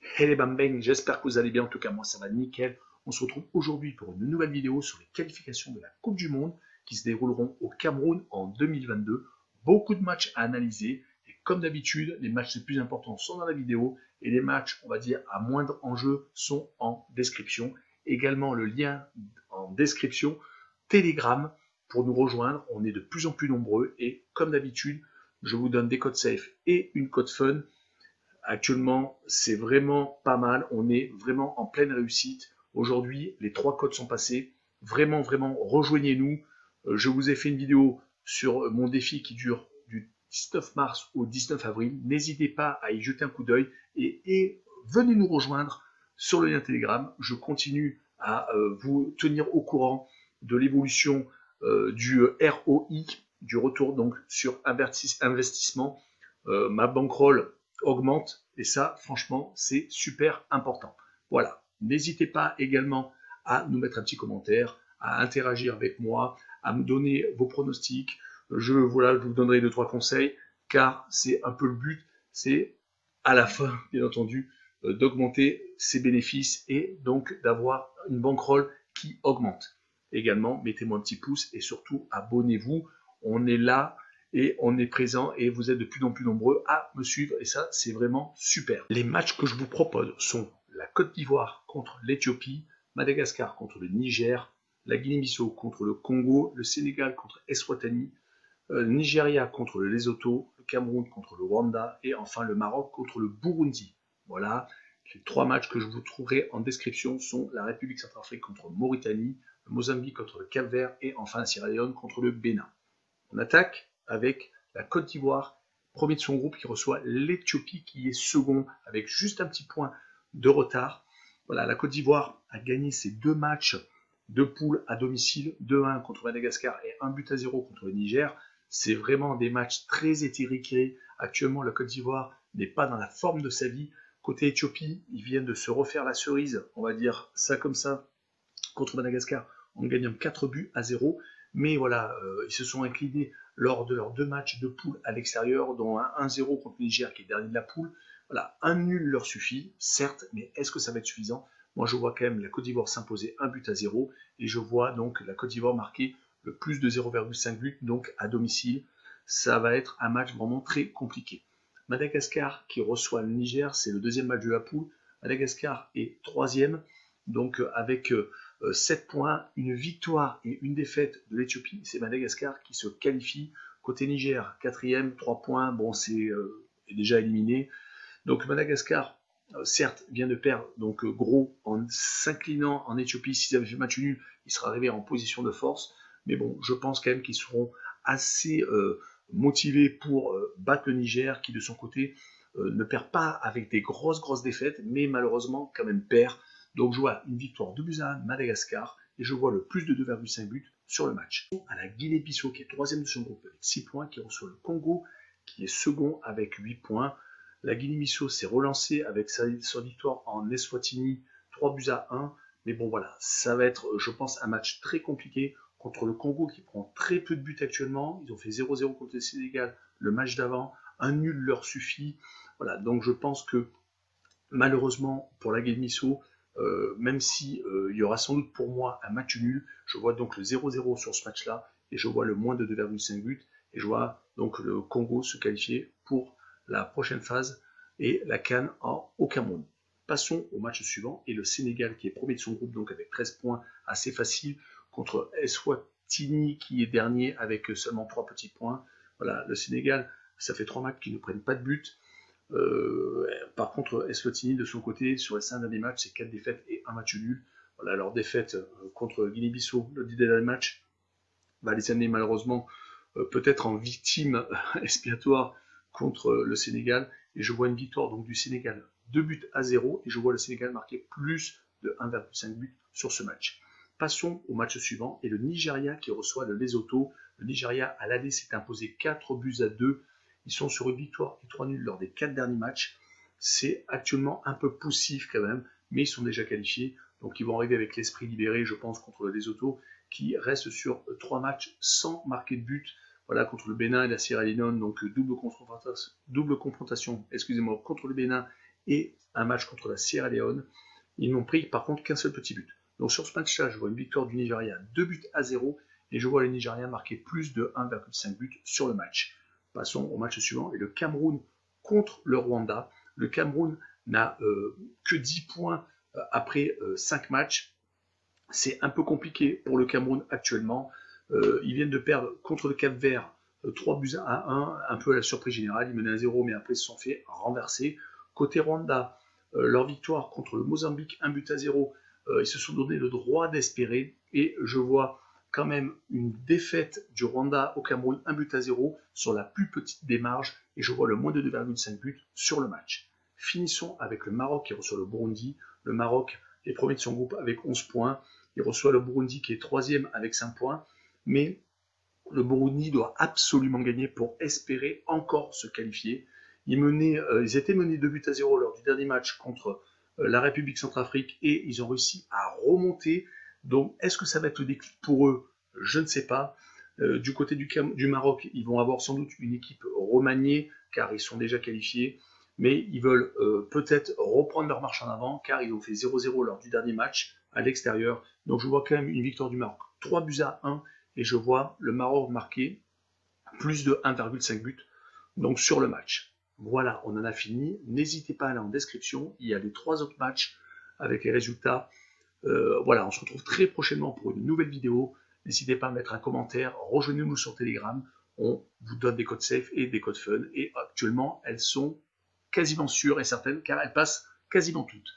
Hey les bambins, j'espère que vous allez bien, en tout cas moi ça va nickel. On se retrouve aujourd'hui pour une nouvelle vidéo sur les qualifications de la Coupe du Monde qui se dérouleront au Cameroun en 2022. Beaucoup de matchs à analyser et comme d'habitude, les matchs les plus importants sont dans la vidéo et les matchs, on va dire, à moindre enjeu sont en description. Également le lien en description Telegram pour nous rejoindre. On est de plus en plus nombreux et comme d'habitude, je vous donne des codes safe et une code fun. Actuellement, c'est vraiment pas mal. On est vraiment en pleine réussite. Aujourd'hui, les 3 codes sont passés. Vraiment, vraiment, rejoignez-nous. Je vous ai fait une vidéo sur mon défi qui dure du 19 mars au 19 avril. N'hésitez pas à y jeter un coup d'œil et venez nous rejoindre sur le lien Telegram. Je continue à vous tenir au courant de l'évolution du ROI, du retour donc sur investissement. Ma bankroll augmente et ça, franchement, c'est super important. Voilà. N'hésitez pas également à nous mettre un petit commentaire, à interagir avec moi, à me donner vos pronostics. Je vous donnerai 2-3 conseils car c'est un peu le but, c'est à la fin, bien entendu, d'augmenter ses bénéfices et donc d'avoir une bankroll qui augmente. Également, mettez-moi un petit pouce et surtout abonnez-vous. On est là et on est présent et vous êtes de plus en plus nombreux à me suivre et ça c'est vraiment super. Les matchs que je vous propose sont la Côte d'Ivoire contre l'Éthiopie, Madagascar contre le Niger, la Guinée-Bissau contre le Congo, le Sénégal contre Eswatini, le Nigeria contre le Lesotho, le Cameroun contre le Rwanda et enfin le Maroc contre le Burundi. Voilà, les 3 matchs que je vous trouverai en description sont la République centrafricaine contre Mauritanie, le Mozambique contre le Cap-Vert et enfin la Sierra Leone contre le Bénin. On attaque avec la Côte d'Ivoire, premier de son groupe qui reçoit l'Éthiopie qui est second avec juste un petit point de retard. Voilà, la Côte d'Ivoire a gagné ses 2 matchs de poule à domicile, 2-1 contre Madagascar et 1-0 contre le Niger. C'est vraiment des matchs très étriqués. Actuellement, la Côte d'Ivoire n'est pas dans la forme de sa vie. Côté Éthiopie, ils viennent de se refaire la cerise, on va dire ça comme ça, contre Madagascar en gagnant 4-0. Mais voilà, ils se sont inclinés lors de leurs 2 matchs de poule à l'extérieur, dont un 1-0 contre le Niger qui est dernier de la poule. Voilà, un nul leur suffit, certes, mais est-ce que ça va être suffisant? Moi, je vois quand même la Côte d'Ivoire s'imposer 1-0 et je vois donc la Côte d'Ivoire marquer le plus de 0,5 buts, donc à domicile. Ça va être un match vraiment très compliqué. Madagascar qui reçoit le Niger, c'est le 2e match de la poule. Madagascar est 3e, donc avec 7 points, une victoire et une défaite de l'Éthiopie. C'est Madagascar qui se qualifie. Côté Niger, 4e, 3 points, bon, c'est déjà éliminé. Donc Madagascar, certes, vient de perdre donc gros en s'inclinant en Éthiopie. S'ils avaient fait match nul, ils seraient arrivés en position de force. Mais bon, je pense quand même qu'ils seront assez motivés pour battre le Niger, qui de son côté ne perd pas avec des grosses défaites, mais malheureusement quand même perd. Donc je vois une victoire 2-1 Madagascar et je vois le plus de 2,5 buts sur le match. À la Guinée-Bissau qui est 3e de son groupe avec 6 points, qui reçoit le Congo qui est second avec 8 points. La Guinée-Bissau s'est relancée avec sa victoire en Eswatini 3-1. Mais bon voilà, ça va être je pense un match très compliqué contre le Congo qui prend très peu de buts actuellement. Ils ont fait 0-0 contre le Sénégal le match d'avant. Un nul leur suffit. Voilà, donc je pense que malheureusement pour la Guinée-Bissau, même si il y aura sans doute pour moi un match nul, je vois donc le 0-0 sur ce match-là et je vois le moins de 2,5 buts et je vois donc le Congo se qualifier pour la prochaine phase et la CAN au Cameroun. Passons au match suivant et le Sénégal qui est premier de son groupe donc avec 13 points assez facile contre Eswatini qui est dernier avec seulement 3 petits points. Voilà, le Sénégal, ça fait 3 matchs qui ne prennent pas de but. Par contre, Eswatini, de son côté, sur les 5 derniers matchs, c'est 4 défaites et 1 match nul. Voilà, leur défaite contre Guinée-Bissau, le dernier match, va les amener malheureusement peut-être en victime expiatoire contre le Sénégal. Et je vois une victoire donc du Sénégal 2-0 et je vois le Sénégal marquer plus de 1,5 but sur ce match. Passons au match suivant et le Nigeria qui reçoit le Lesotho. Le Nigeria à l'aller s'est imposé 4-2. Ils sont sur une victoire et 3 nuls lors des 4 derniers matchs. C'est actuellement un peu poussif quand même, mais ils sont déjà qualifiés. Donc ils vont arriver avec l'esprit libéré, je pense, contre le Lesotho, qui reste sur 3 matchs sans marquer de but. Voilà, contre le Bénin et la Sierra Leone, donc double confrontation, excusez-moi, contre le Bénin et un match contre la Sierra Leone. Ils n'ont pris par contre qu'un seul petit but. Donc sur ce match-là, je vois une victoire du Nigeria 2-0 et je vois le Nigeria marquer plus de 1,5 buts sur le match. Passons au match suivant et le Cameroun contre le Rwanda. Le Cameroun n'a que 10 points après 5 matchs. C'est un peu compliqué pour le Cameroun actuellement. Ils viennent de perdre contre le Cap-Vert 3-1, un peu à la surprise générale. Ils menaient 1-0, mais après ils se sont fait renverser. Côté Rwanda, leur victoire contre le Mozambique, 1-0. Ils se sont donné le droit d'espérer. Et je vois quand même une défaite du Rwanda au Cameroun, 1-0 sur la plus petite des marges. Et je vois le moins de 2,5 buts sur le match. Finissons avec le Maroc qui reçoit le Burundi. Le Maroc est premier de son groupe avec 11 points. Il reçoit le Burundi qui est troisième avec 5 points. Mais le Burundi doit absolument gagner pour espérer encore se qualifier. Ils étaient menés 2-0 lors du dernier match contre la République Centrafrique et ils ont réussi à remonter. Donc, est-ce que ça va être le déclic pour eux? Je ne sais pas. Du côté du Maroc, ils vont avoir sans doute une équipe remaniée car ils sont déjà qualifiés. Mais ils veulent peut-être reprendre leur marche en avant car ils ont fait 0-0 lors du dernier match à l'extérieur. Donc, je vois quand même une victoire du Maroc. 3-1 et je vois le Maroc marquer plus de 1,5 buts donc sur le match. Voilà, on en a fini. N'hésitez pas à aller en description. Il y a les 3 autres matchs avec les résultats. Voilà, on se retrouve très prochainement pour une nouvelle vidéo. N'hésitez pas à mettre un commentaire. Rejoignez-nous sur Telegram. On vous donne des codes safe et des codes fun. Et actuellement, elles sont quasiment sûres et certaines car elles passent quasiment toutes.